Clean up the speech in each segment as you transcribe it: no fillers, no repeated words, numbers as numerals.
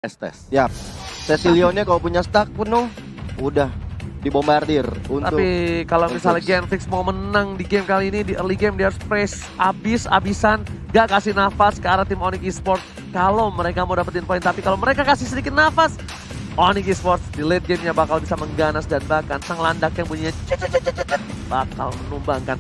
Estes. Yap. Cecilionnya kalau punya stack penuh, udah dibombardir untuk. Tapi kalau misalnya Genflix mau menang di game kali ini, di early game dia harus press abis-abisan, gak kasih nafas ke arah tim Onyx Esports kalau mereka mau dapetin poin. Tapi kalau mereka kasih sedikit nafas, Onyx Esports di late gamenya bakal bisa mengganas dan bahkan sang landak yang bunyinya bakal menumbangkan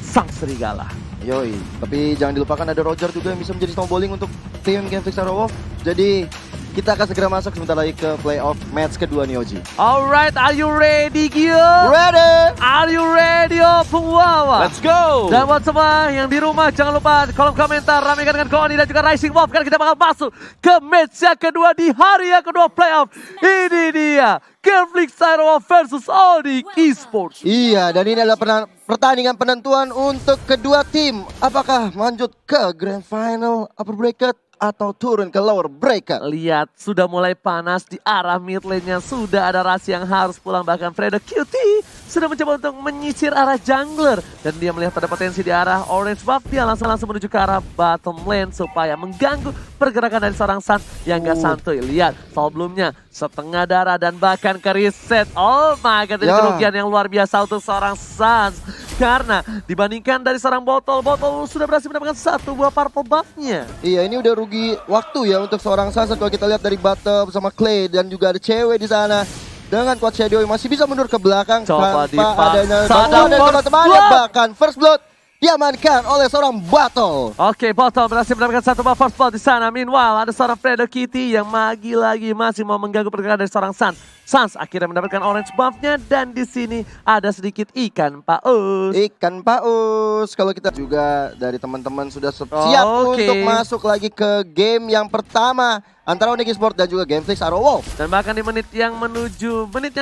sang serigala. Yoi, tapi jangan dilupakan ada Roger juga yang bisa menjadi snowballing untuk tim Genflix Aerowolf. Jadi kita akan segera masuk sebentar lagi ke playoff match kedua nih Oji. Alright, are you ready Gio? Ready! Are you ready Opung Wawa? Let's go! Dan buat semua yang di rumah jangan lupa kolom komentar ramaikan dengan Koni dan juga Rising Wolf karena kita bakal masuk ke match yang kedua di hari yang kedua playoff. Ini dia Genflix Aerowolf versus Onyx Esports. Iya, dan ini adalah pertandingan penentuan untuk kedua tim. Apakah lanjut ke Grand Final upper bracket atau turun ke lower bracket? Lihat, sudah mulai panas di arah mid lane-nya. Sudah ada Rasi yang harus pulang. Bahkan Fredo Cutie sudah mencoba untuk menyisir arah jungler. Dan dia melihat ada potensi di arah orange buff. Dia langsung menuju ke arah bottom lane supaya mengganggu pergerakan dari seorang Sun yang gak santuy. Lihat, sebelumnya setengah darah dan bahkan ke reset. Oh my god, ini kerugian yang luar biasa untuk seorang Sun. Karena dibandingkan dari seorang Botol sudah berhasil mendapatkan satu buah purple buff-nya. Iya, ini udah rugi waktu ya untuk seorang Sunset. Kalau kita lihat dari bottom sama Clay dan juga ada cewek di sana. Dengan Quad Shadow yang masih bisa mundur ke belakang coba tanpa adanya bantuan dari teman-temannya. Bahkan first blood diamankan oleh seorang Botol. Oke, Botol berhasil mendapatkan satu buff first blood di sana. Meanwhile, ada seorang Fredo Kitty yang lagi-lagi masih mau mengganggu pergerakan dari seorang Sans akhirnya mendapatkan orange buff-nya dan di sini ada sedikit ikan paus. Ikan paus. Kalau kita juga dari teman-teman sudah siap untuk masuk lagi ke game yang pertama antara Onyx Esports dan juga Genflix Aerowolf. Dan bahkan di menit yang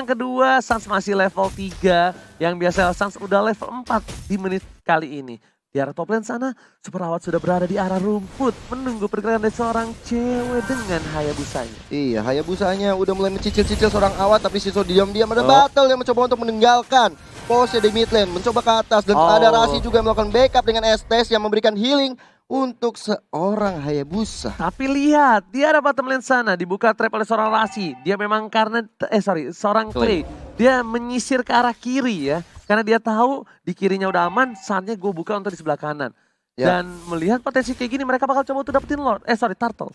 kedua Sans masih level 3, yang biasa Sans udah level 4 di menit kali ini. Di arah top lane sana, Super Awat sudah berada di arah rumput menunggu pergerakan dari seorang cewek dengan Hayabusanya. Iya, Hayabusanya udah mulai mencicil-cicil seorang Awat, tapi Siso diam-diam ada Battle yang mencoba untuk meninggalkan pose di mid lane, mencoba ke atas dan ada Rasi juga melakukan backup dengan Estes yang memberikan healing untuk seorang Hayabusa. Tapi lihat, dia ada bottom lane sana dibuka trap oleh seorang Rasi. Dia memang seorang Clay. Dia menyisir ke arah kiri ya. Karena dia tahu di kirinya udah aman, saatnya gue buka untuk di sebelah kanan. Dan melihat potensi kayak gini, mereka bakal coba untuk dapetin Turtle.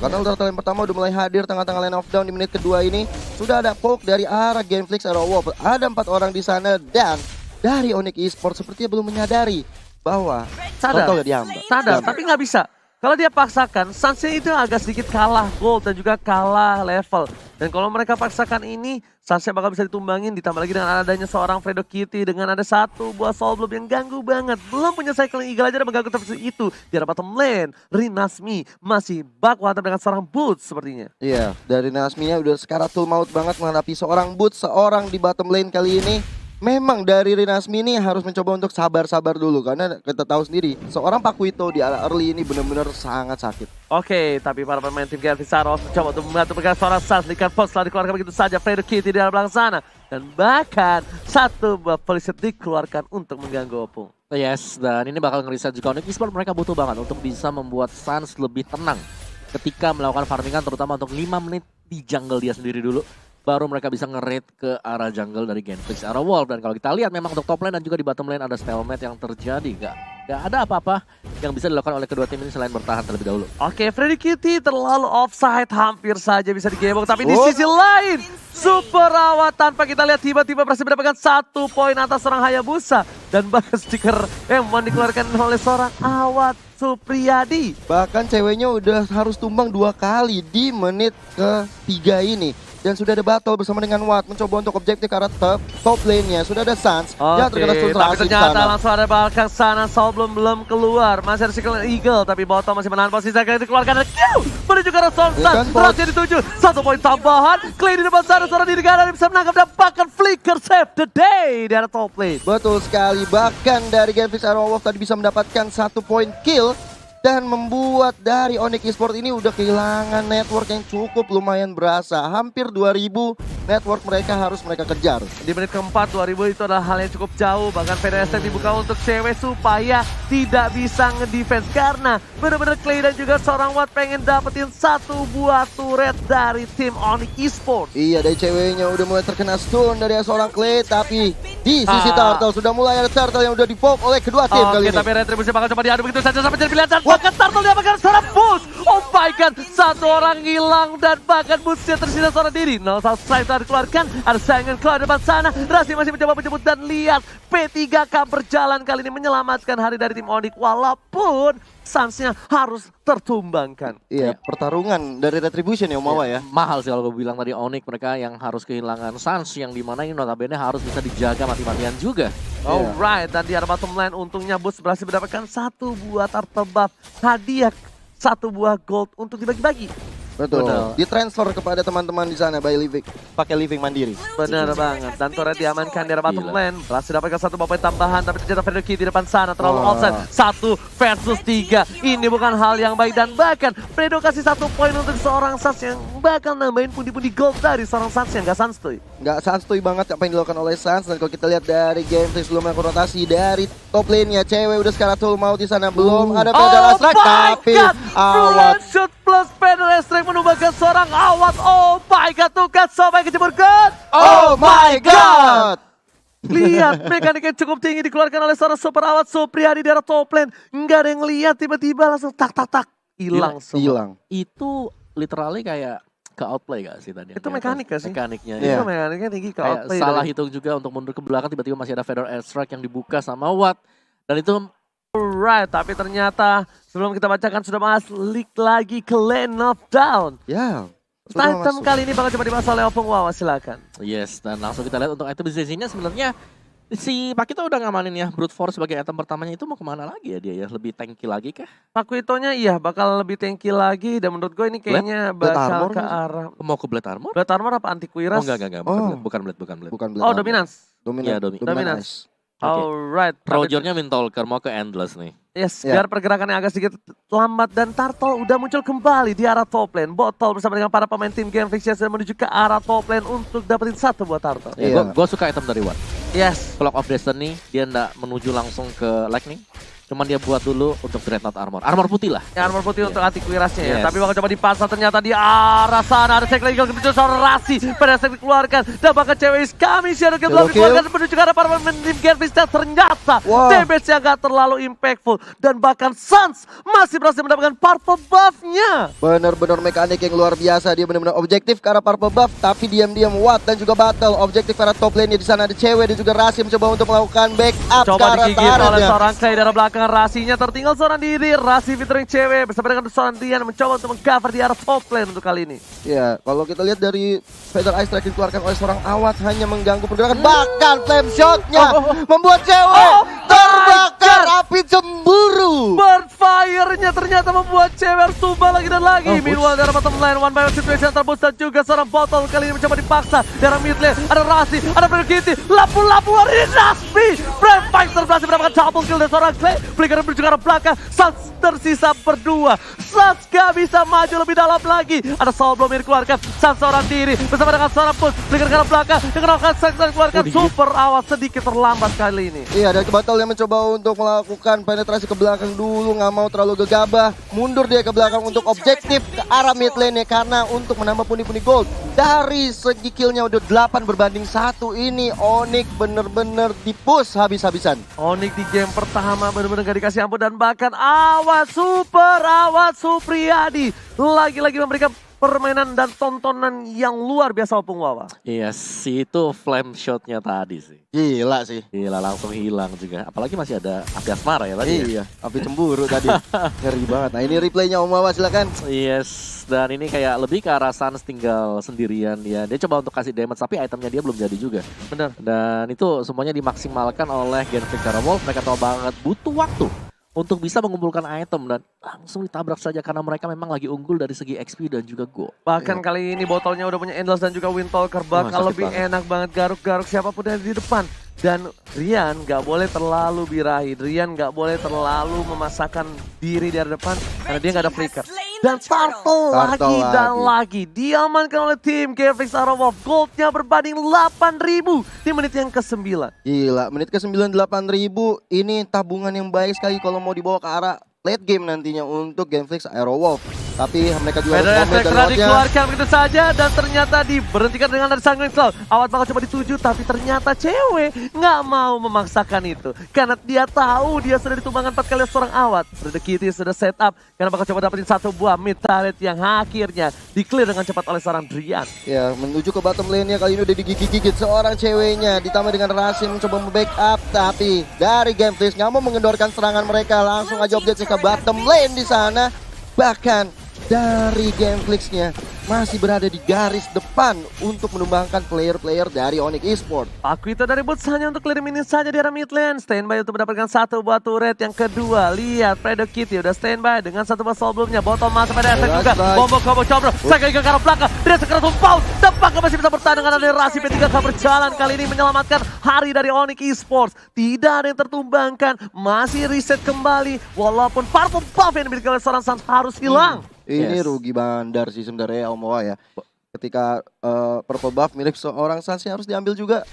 Karena Turtle yang pertama udah mulai hadir tengah-tengah line of down di menit kedua ini. Sudah ada poke dari arah Genflix Aerowolf. Ada 4 orang di sana dan dari Onyx Esports sepertinya belum menyadari bahwa Turtle udah diambil. Sadar, tapi nggak bisa. Kalau dia paksakan, Sunsnya itu agak sedikit kalah gold dan juga kalah level. Dan kalau mereka paksakan ini, Sunsnya bakal bisa ditumbangin. Ditambah lagi dengan adanya seorang Fredo Kitty dengan ada satu buah soul bloom yang ganggu banget. Belum punya cycling eagle aja udah mengganggu terus itu. Di arah bottom lane, Rinasmi masih baku dengan seorang Boots sepertinya. Iya, dari Rinasminya udah sekaratul maut banget menghadapi seorang Boots, seorang di bottom lane kali ini. Memang dari Rinasmi ini harus mencoba untuk sabar-sabar dulu karena kita tahu sendiri seorang Pakuito di arah early ini benar-benar sangat sakit. Oke, tapi para pemain tim Genflix Aerowolf mencoba untuk membantu pergerakan seorang Sans. Likan Fox telah dikeluarkan begitu saja Fredo Kitty di arah belakang sana. Dan bahkan satu buah Polyset dikeluarkan untuk mengganggu Opung. Yes, dan ini bakal ngeriset juga Onyx Esports. Mereka butuh banget untuk bisa membuat Sans lebih tenang ketika melakukan farmingan, terutama untuk 5 menit di jungle dia sendiri dulu. Baru mereka bisa nge-raid ke arah jungle dari Genflix Aerowolf. Dan kalau kita lihat memang untuk top lane dan juga di bottom lane ada stalemate yang terjadi. Gak ada apa-apa yang bisa dilakukan oleh kedua tim ini selain bertahan terlebih dahulu. Oke, Fredo Kitty terlalu offside, hampir saja bisa digebok. Tapi di sisi lain, Super Awat tanpa kita lihat tiba-tiba berhasil mendapatkan 1 poin atas seorang Hayabusa. Dan bahkan stiker yang dikeluarkan oleh seorang Awat Supriyadi. Bahkan ceweknya udah harus tumbang 2 kali di menit ke-3 ini. Dan sudah ada battle bersama dengan Watt mencoba untuk objektif ke arah top lane-nya. Sudah ada Sans. Ya terkena tapi ternyata langsung ada belakang sana. Soul belum keluar. Masih ada Cyclone Eagle. Tapi Bottom masih menahan posisi. Akhirnya dikeluarkan. Menuju ke arah Sans. Berhasil dituju. 1 poin tambahan. Clay di depan sana. Seorang diri ganda bisa menangkap dan bahkan flicker save the day di arah top lane. Betul sekali. Bahkan dari Genflix Aerowolf tadi bisa mendapatkan 1 poin kill. Dan membuat dari Onyx Esports ini udah kehilangan network yang cukup lumayan berasa. Hampir 2000 network mereka harus mereka kejar. Di menit keempat 2000 itu adalah hal yang cukup jauh. Bahkan PDSM dibuka untuk cewek supaya tidak bisa ngedefense. Karena bener-bener Clay dan juga seorang Watt pengen dapetin satu buah turret dari tim Onyx Esports. Iya, dari ceweknya udah mulai terkena stun dari seorang Clay. Tapi di sisi Turtle sudah mulai ada Turtle yang udah di-pop oleh kedua tim kali ini. Tapi Retribution bakal coba diadu begitu saja sampai jadi pilihan. Dan bahkan Turtle dia bakal seorang boost. Oh my god, satu orang hilang dan bahkan boostnya tersisa seorang diri. 0-1 strike telah dikeluarkan, ada saingan keluar depan sana. Rasi masih mencoba menjemput dan lihat P3K berjalan kali ini menyelamatkan hari dari tim Onyx. Walaupun Suns-nya harus tertumbangkan. Iya, pertarungan dari Retribution ya Umawa ya. Mahal sih kalau gue bilang tadi Onyx, mereka yang harus kehilangan Suns yang dimana ini notabene harus bisa dijaga mati-matian juga. Alright, dan di arah bottom lane untungnya Boost berhasil mendapatkan satu buah turtle buff, hadiah satu buah gold untuk dibagi-bagi. Betul. Betul. Ditransfer kepada teman-teman di sana by Living, pakai Living mandiri. Benar banget. Dan turret diamankan di arah bottom Gila. lane. Berhasil dapatkan satu poin tambahan, tapi ternyata Frederick di depan sana terlalu Wah. offside. 1 versus 3. Ini bukan hal yang baik dan bahkan Fredo kasih 1 poin untuk seorang Suns yang bakal nambahin pundi-pundi gold dari seorang Suns yang gak santuy. Nggak santuy banget apa yang dilakukan oleh Suns. Dan kalau kita lihat dari gameplay sebelumnya rotasi dari top lane-nya, cewek udah sekarang full mau di sana, belum ada pedal strike tapi awat. Shoot plus pedal strike menumbangkan seorang Awat. Oh my god, tuh kan sampai kejebur god. Oh my god. Lihat mekanik yang cukup tinggi dikeluarkan oleh seorang super Awat Supriyadi di arah top lane. Nggak ada yang lihat, tiba-tiba langsung tak hilang semua. Hilang. Itu literally kayak ke outplay gak sih tadi? Itu mekanik gak sih? Mekaniknya Iya. Itu mekaniknya tinggi ke Kayak outplay. salah dari- hitung juga untuk mundur ke belakang, tiba-tiba masih ada Feather Airstrike yang dibuka sama Watt. Dan itu Alright, tapi ternyata sebelum kita bacakan sudah masuk lagi ke lane of down. Ya. sudah Item masuk. kali ini bakal coba dibahas oleh Opung Wawa, silakan. yes, dan langsung kita lihat untuk item sisinya sebenarnya si Pakito udah ngamanin ya Brute Force sebagai item pertamanya, itu mau kemana lagi ya dia ya? Lebih tanky lagi kah? Pakuitonya iya bakal lebih tanky lagi dan menurut gue ini kayaknya Blade bakal Armor ke nggak sih? arah Mau ke Blade Armor? Blade Armor apa Antiquiras? Oh enggak, Oh. bukan Blade. Bukan Blade Oh, Armor. Dominance. Dominance. Iya, Dominance. Oke. Alright. tapi- Rogernya Windtalker mau ke Endless nih. Yes, Ya. biar pergerakannya agak sedikit lambat dan Turtle udah muncul kembali di arah top lane. Botol bersama dengan para pemain tim Game Fix sudah menuju ke arah top lane untuk dapetin satu buat Turtle. Iya. Gue suka item dari Watt. Yes. Clock of Destiny, dia nggak menuju langsung ke Lightning. Cuman dia buat dulu untuk Dreadnought Armor. Armor putih lah. Ya, armor putih untuk Antiquirasnya ya. Yes. Tapi bakal coba dipasang ternyata di arah sana. Ada Cycling Eagle menuju seorang Rasi. Pada saat dikeluarkan. Dan bahkan cewek kami Shadow Kill Shadow dikeluarkan menuju ke arah para pemain tim Game Fix. Dan ternyata Wow. damage-nya gak terlalu impactful. Dan bahkan Suns masih berhasil mendapatkan purple buff-nya. Bener-bener mekanik yang luar biasa. Dia bener-bener objektif ke arah purple buff, tapi diam-diam Watt dan juga Battle objektif ke arah top lane. Di sana ada cewek dan juga Rasi mencoba untuk melakukan backup ke Coba arah digigit oleh turretnya. seorang Clay dari belakang. Rasinya tertinggal seorang diri. Rasi featuring cewek bersama dengan seorang Dian mencoba untuk mengcover di arah top lane untuk kali ini. Ya, kalau kita lihat dari Feather Ice Strike dikeluarkan oleh seorang Awat hanya mengganggu pergerakan. Bahkan flame shotnya membuat cewek terbakar api cemburu. Burn fire-nya ternyata membuat cewek harus tumbang lagi dan lagi. Meanwhile dari bottom lane, one by one situation terbus dan juga seorang botol kali ini mencoba dipaksa. Dari mid lane, ada Rasi, ada Kitty, lapu-lapu dari Naspi. Brave Fighter berhasil mendapatkan double kill dari seorang Clay. Flicker menuju ke arah belakang, Suns tersisa berdua. Suns gak bisa maju lebih dalam lagi. Ada Soul Bloom yang dikeluarkan, Suns seorang diri bersama dengan seorang push. Flicker ke arah belakang, dengan Suns dikeluarkan. Super Awas sedikit terlambat kali ini. Iya, dan Battle yang mencoba untuk melakukan penetrasi ke belakang dulu, nggak mau terlalu gegabah, mundur dia ke belakang untuk objektif ke arah mid lane karena untuk menambah pundi-pundi gold. Dari segi killnya udah 8 berbanding 1 ini Onyx bener-bener dipush habis-habisan. Onyx di game pertama benar-benar gak dikasih ampun dan bahkan Awat Supriyadi lagi-lagi memberikan permainan dan tontonan yang luar biasa Opung Wawa. Iya sih, itu flame shotnya tadi sih. Gila sih. Gila, langsung hilang juga. Apalagi masih ada api asmara ya tadi. Iya, api cemburu tadi. Ngeri banget. Nah, ini replaynya Om Wawa silakan. Yes, dan ini kayak lebih ke arah Suns tinggal sendirian ya. Dia coba untuk kasih damage tapi itemnya dia belum jadi juga. Benar. Dan itu semuanya dimaksimalkan oleh Gen Victoria Wolf. Mereka tahu banget butuh waktu untuk bisa mengumpulkan item dan langsung ditabrak saja karena mereka memang lagi unggul dari segi XP dan juga gold. Bahkan kali ini botolnya udah punya Endless dan juga Windtalker. Bakal sakit lebih banget. enak banget garuk-garuk siapapun yang di depan. Dan Rian gak boleh terlalu birahi. Rian gak boleh terlalu memasakkan diri dari depan karena dia gak ada flicker. Dan Turtle lagi dan lagi diamankan oleh tim GameFix Arrow Wolf. Goldnya berbanding 8.000 di menit yang ke-9. Gila, menit ke-9 8.000 ini tabungan yang baik sekali kalau mau dibawa ke arah late game nantinya untuk GameFix Arrow Wolf. Tapi mereka juga harus komen dan dikeluarkan begitu saja dan ternyata diberhentikan dengan ada Sangling Cloud. Awat bakal coba dituju tapi ternyata cewek nggak mau memaksakan itu. Karena dia tahu dia sudah ditumbangkan 4 kali seorang Awat. Fred the Cutie sudah set up karena bakal coba dapetin satu buah mid turret yang akhirnya di-clear dengan cepat oleh seorang Drian. Ya, menuju ke bottom lane-nya kali ini udah digigit-gigit seorang ceweknya. Ditambah dengan Rasim mencoba membackup tapi dari GameFix nggak mau mengendorkan serangan mereka. Langsung aja objeknya ke bottom lane di sana. Bahkan dari GameFlix-nya masih berada di garis depan untuk menumbangkan player-player dari Onyx Esports. Paquito dari Boots hanya untuk clear minion saja di arah mid lane. Standby untuk mendapatkan satu buah turret. Yang kedua, lihat Fred the Cutie udah standby dengan satu buah sebelumnya. Bottom masuk pada efek juga. Combo combro. Saya ke arah belakang. Dia sekarang tumpau. Tampaknya masih bisa bertahan dengan ada Rasi P3 akan berjalan kali ini menyelamatkan hari dari Onyx Esports. Tidak ada yang tertumbangkan. Masih reset kembali. Walaupun purple buff yang dimiliki oleh seorang Sans harus hilang. Ini rugi bandar sih sebenarnya Omoa ya. Ketika purple buff milik seorang Sans harus diambil juga.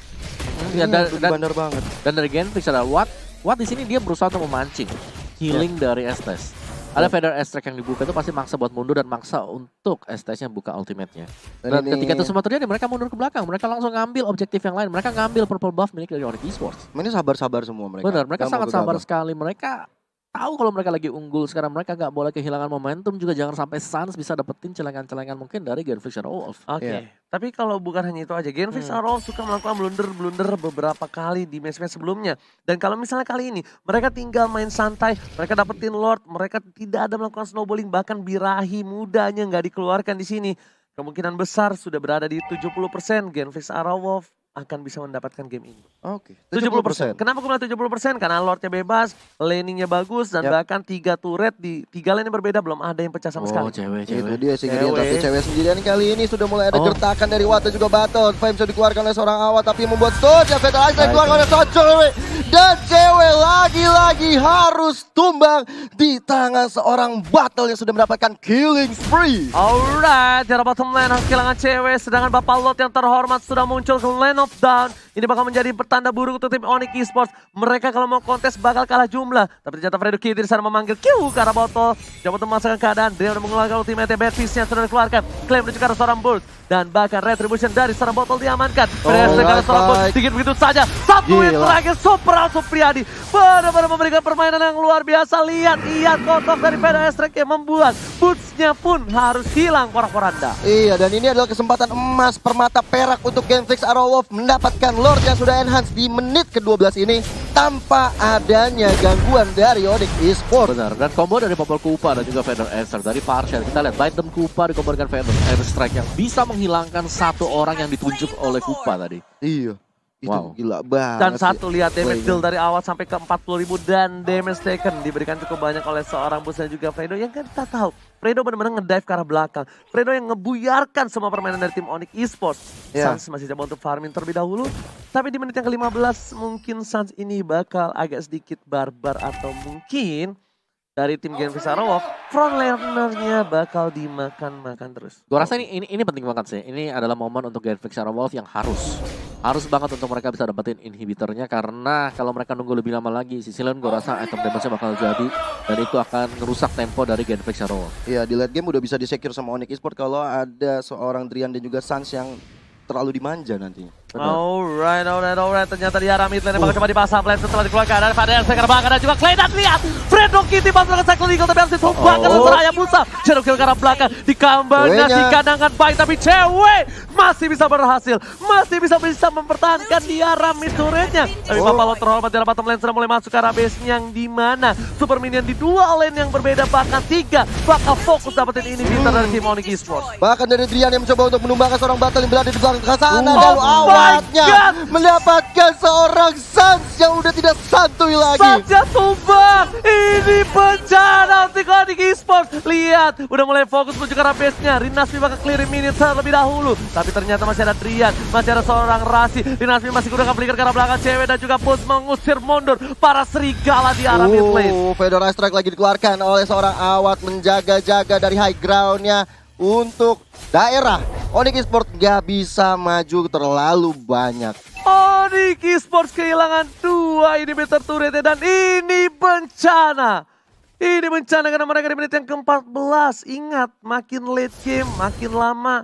Rugi bandar banget. Dan dari GameFix adalah Watt di sini dia berusaha untuk memancing healing dari Estes. Ada Feather Extract yang dibuka itu pasti maksa buat mundur dan maksa untuk Estesnya buka ultimate-nya. Dan ketika itu semua terjadi mereka mundur ke belakang. Mereka langsung ngambil objektif yang lain. Mereka ngambil purple buff milik dari Onyx Esports. Ini sabar-sabar semua mereka. Benar, mereka sangat sabar sekali. Mereka tahu kalau mereka lagi unggul sekarang, mereka nggak boleh kehilangan momentum juga, jangan sampai Suns bisa dapetin celengan-celengan mungkin dari GameFix Arrow Wolf. Oke. Tapi kalau bukan hanya itu aja, GameFix Arrow Wolf suka melakukan blunder-blunder beberapa kali di match-match sebelumnya. Dan kalau misalnya kali ini mereka tinggal main santai, mereka dapetin Lord, mereka tidak ada melakukan snowballing, bahkan birahi mudanya nggak dikeluarkan di sini. Kemungkinan besar sudah berada di 70% GameFix Arrow Wolf akan bisa mendapatkan game ini. Oke, 70%. Kenapa gue bilang 70%? Karena Lordnya bebas, laningnya bagus, dan bahkan 3 turret di 3 lane yang berbeda belum ada yang pecah sama sekali. Cewek. Itu dia sih tapi cewek sendirian kali ini sudah mulai ada gertakan dari Watt dan juga Battle. Flame sudah dikeluarkan oleh seorang Awat tapi membuat Stones yang Fatal Ice dikeluarkan oleh seorang cewek. Dan cewek lagi-lagi harus tumbang di tangan seorang Battle yang sudah mendapatkan killing spree. Alright, jarak bottom lane harus kehilangan cewek, sedangkan Bapak Lot yang terhormat sudah muncul ke lane of down. Ini bakal menjadi pertanda buruk untuk tim Onyx Esports. Mereka kalau mau kontes bakal kalah jumlah. Tapi ternyata Fred the Cutie di sana memanggil Q ke arah botol. Coba untuk memasakkan keadaan. Dia udah mengeluarkan ultimate Bad Fist-nya sudah dikeluarkan. Klaim menuju ke arah seorang Bulls. Dan bahkan Retribution dari seorang botol diamankan. Fred ke arah seorang Bulls. Sedikit begitu saja. Satu yang terakhir Supra Supriyadi. Benar-benar memberikan permainan yang luar biasa. Lihat kotak dari Fred Estrek yang membuat boots-nya pun harus hilang porak-poranda. Iya, dan ini adalah kesempatan emas permata perak untuk GameFix Arrow Wolf mendapatkan Lord yang sudah enhance di menit ke-12 ini tanpa adanya gangguan dari Onyx Esports. Benar, dan combo dari Popol Kupa dan juga Feather Extract dari Partial. Kita lihat Bite Them Kupa dikombokan Feather Extract yang bisa menghilangkan satu orang yang ditunjuk oleh Kupa tadi. Iya. Itu gila banget. Dan satu lihat damage deal dari awal sampai ke 40.000 dan damage taken diberikan cukup banyak oleh seorang bos dan juga Fredo yang kita tahu. Fredo benar-benar ngedive ke arah belakang. Fredo yang ngebuyarkan semua permainan dari tim Onyx Esports. Suns masih coba untuk farming terlebih dahulu. Tapi di menit yang ke-15 mungkin Suns ini bakal agak sedikit barbar atau mungkin dari tim GameFix Arrow Wolf, front laner-nya bakal dimakan-makan terus. Gue rasa ini penting banget sih. Ini adalah momen untuk GameFix Arrow Wolf yang harus banget untuk mereka bisa dapetin inhibitornya, karena kalau mereka nunggu lebih lama lagi, sisi lain gue rasa item damage-nya bakal jadi dan itu akan ngerusak tempo dari GameFix Arrow Wolf. Iya, di late game udah bisa di-secure sama Onyx Esports kalau ada seorang Drian dan juga Suns yang terlalu dimanja nantinya. Alright. Ternyata di arah mid lane bakal coba dipasang plan setelah dikeluarkan. Dan pada yang sekarang bakal ada juga Clay dan lihat Fredo Kitty pas dengan Cycle Eagle tapi harus ditumbangkan oleh Seraya Musa. Shadow kill ke arah belakang dikambangkan dengan baik tapi cewek masih bisa berhasil. Masih bisa mempertahankan di arah mid turretnya. Tapi Bapak Lot terhormat di arah bottom lane sudah mulai masuk ke arah base yang dimana super minion di dua lane yang berbeda bahkan 3 bakal fokus dapetin inhibitor dari tim Onyx Esports. Bahkan dari Drian yang mencoba untuk menumbangkan seorang battle yang berada di belakang ke sana dan awal saatnya mendapatkan seorang Sans yang udah tidak santuy lagi. Saja tumbang. Ini bencana untuk Onyx Esports. Lihat, udah mulai fokus menuju ke arah base-nya. Rinasmi bakal clearing minute terlebih dahulu. Tapi ternyata masih ada Drian, masih ada seorang Rasi. Rinasmi masih gunakan flicker ke arah belakang cewek dan juga Pulse mengusir mundur para serigala di arah mid lane. Fedora Strike lagi dikeluarkan oleh seorang Awat menjaga-jaga dari high ground-nya untuk daerah. Onyx Esports gak bisa maju terlalu banyak. Onyx Esports kehilangan 2 inhibitor turretnya dan ini bencana. Ini bencana karena mereka di menit yang ke-14. Ingat, makin late game, makin lama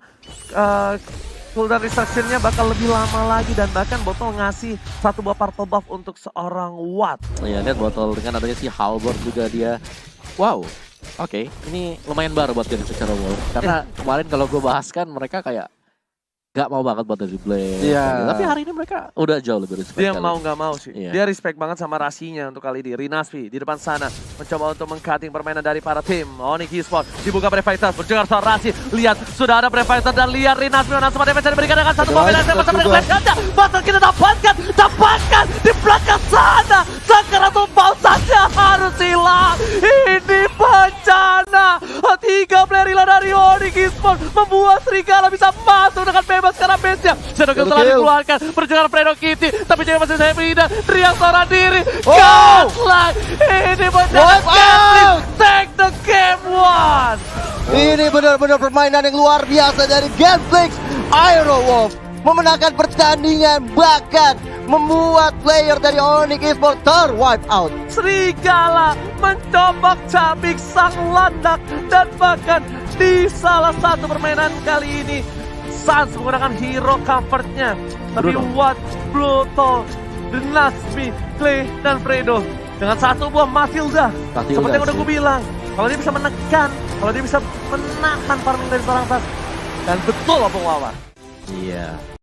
cooldown restriction-nya bakal lebih lama lagi. Dan bahkan Botol ngasih 1 buah particle buff untuk seorang Watt. Ya lihat Botol dengan adanya si Halberd juga dia. Wow, oke, ini lumayan baru buat dia secara world. Karena kemarin kalau gue bahas kan mereka kayak gak mau banget buat dari Blade. Iya. Tapi hari ini mereka udah jauh lebih respect. Dia kali. mau nggak mau sih. Iya. Dia respect banget sama Rasinya untuk kali ini. Rinasvi di depan sana mencoba untuk meng-cutting permainan dari para tim Onyx Esports. Dibuka Brave Fighter, berjuang soal Rasi. Lihat sudah ada Brave Fighter dan lihat Rinasvi dan semua damage yang diberikan dengan satu mobil yang dapat Batal kita dapatkan di belakang sana. Sakaratul Maut saja harus hilang. Ini bencana. 3 player hilang dari Onyx Esports membuat serigala bisa masuk dengan bebas karena base-nya. Shadowkill telah dikeluarkan, perjalanan Fredo Kitty, tapi juga masih saya pindah. Driang seorang diri, Godlike, ini benar take the game one. Ini benar-benar permainan yang luar biasa dari Gameflix. Aerowolf memenangkan pertandingan, bahkan membuat player dari Onyx Esports ter-wipe out. Serigala mencobok cabik sang landak dan bahkan di salah satu permainan kali ini Sans menggunakan hero comfortnya. Tapi Watt, Bluto, Rinasmi, Clay, dan Fredo dengan 1 buah Matilda. Seperti yang udah gue bilang, kalau dia bisa menekan, kalau dia bisa menahan farming dari seorang Sans. Dan betul Opung Wawan. Iya.